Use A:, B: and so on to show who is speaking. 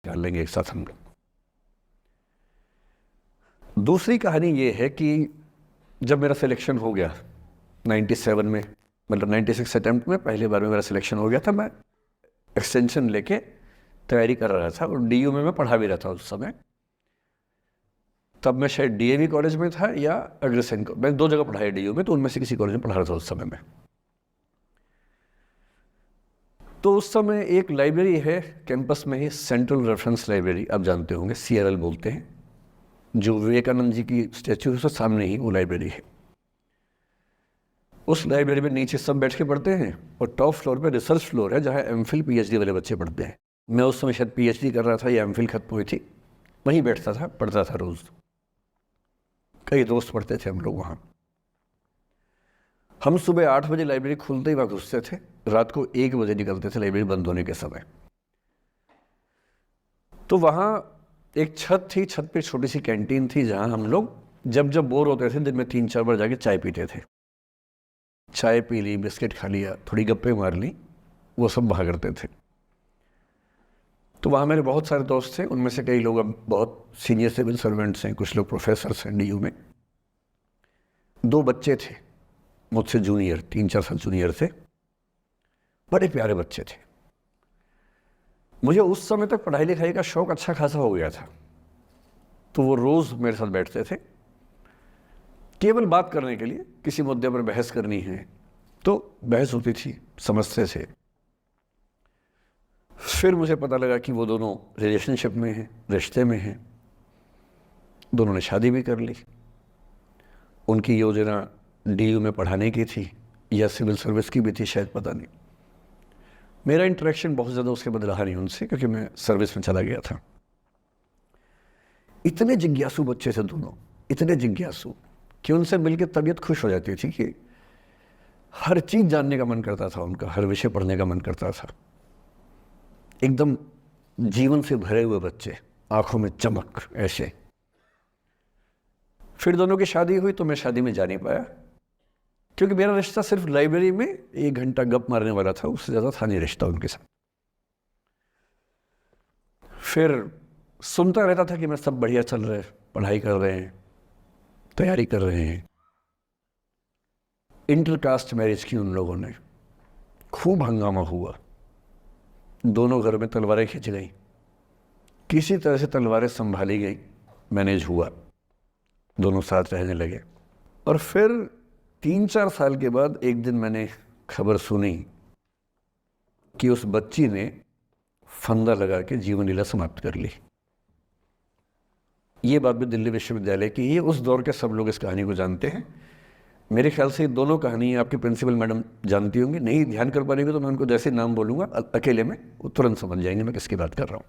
A: निकाल लेंगे एक साथ हम लोग। दूसरी कहानी ये है कि जब मेरा सिलेक्शन हो गया 97 में, मतलब 96 अटेम्प्ट में पहली बार में मेरा सिलेक्शन हो गया था, मैं एक्सटेंशन लेके तैयारी कर रहा था और डीयू में मैं पढ़ा भी रहा था उस समय। तब मैं शायद डीएवी कॉलेज में था या अग्रसेन को, मैं 2 जगह पढ़ा है डीयू में, तो उनमें से किसी कॉलेज में पढ़ा रहा था उस समय में। तो उस समय एक लाइब्रेरी है कैंपस में ही, सेंट्रल रेफरेंस लाइब्रेरी, आप जानते होंगे, CRL बोलते हैं, जो विवेकानंद जी की स्टैचू है उसके सामने ही वो लाइब्रेरी है। उस लाइब्रेरी में नीचे सब बैठ के पढ़ते हैं और टॉप फ्लोर पे रिसर्च फ्लोर है जहाँ MPhil PhD वाले बच्चे पढ़ते हैं। मैं उस समय शायद PhD कर रहा था या MPhil खत्म हुई थी, वहीं बैठता था, पढ़ता था रोज़। कई दोस्त पढ़ते थे हम लोग वहाँ। हम सुबह 8 बजे लाइब्रेरी खुलते ही वहाँ घुसते थे, रात को 1 बजे निकलते थे लाइब्रेरी बंद होने के समय। तो वहाँ एक छत थी, छत पे छोटी सी कैंटीन थी जहाँ हम लोग जब जब बोर होते थे दिन में 3-4 बार जाके चाय पीते थे। चाय पी ली, बिस्किट खा लिया, थोड़ी गप्पे मार ली, वो सब वहाँ करते थे। तो वहाँ मेरे बहुत सारे दोस्त थे, उनमें से कई लोग अब बहुत सीनियर सिविल सर्वेंट्स हैं, कुछ लोग प्रोफेसर्स हैं DU में। 2 बच्चे थे मुझसे जूनियर, 3-4 साल जूनियर थे, बड़े प्यारे बच्चे थे। मुझे उस समय तक पढ़ाई लिखाई का शौक अच्छा खासा हो गया था, तो वो रोज़ मेरे साथ बैठते थे केवल बात करने के लिए, किसी मुद्दे पर बहस करनी है तो बहस होती थी, समझते थे। फिर मुझे पता लगा कि वो दोनों रिलेशनशिप में हैं, रिश्ते में हैं, दोनों ने शादी भी कर ली। उनकी योजना DU में पढ़ाने की थी या सिविल सर्विस की भी थी, शायद पता नहीं। मेरा इंटरेक्शन बहुत ज़्यादा उसके बाद रहा नहीं उनसे, क्योंकि मैं सर्विस में चला गया था। इतने जिज्ञासु बच्चे थे दोनों, इतने जिज्ञासु कि उनसे मिलकर तबीयत खुश हो जाती थी कि हर चीज़ जानने का मन करता था उनका, हर विषय पढ़ने का मन करता था। एकदम जीवन से भरे हुए बच्चे, आंखों में चमक ऐसे। फिर दोनों की शादी हुई तो मैं शादी में जा नहीं पाया, क्योंकि मेरा रिश्ता सिर्फ लाइब्रेरी में 1 घंटा गप मारने वाला था, उससे ज़्यादा था नहीं रिश्ता उनके साथ। फिर सुनता रहता था कि मैं सब बढ़िया चल रहे, पढ़ाई कर रहे हैं, तैयारी कर रहे हैं। इंटरकास्ट मैरिज की उन लोगों ने, खूब हंगामा हुआ, दोनों घर में तलवारें खिंच गई, किसी तरह से तलवारें संभाली गई, मैनेज हुआ, दोनों साथ रहने लगे। और फिर 3-4 साल के बाद एक दिन मैंने खबर सुनी कि उस बच्ची ने फंदा लगा के जीवन लीला समाप्त कर ली। ये बात भी दिल्ली विश्वविद्यालय की, ये उस दौर के सब लोग इस कहानी को जानते हैं। मेरे ख्याल से ये दोनों कहानी आपके प्रिंसिपल मैडम जानती होंगी, नहीं ध्यान कर पाएंगे तो मैं उनको जैसे नाम बोलूँगा अकेले में वो तुरंत समझ जाएंगे मैं किसकी बात कर रहा हूँ।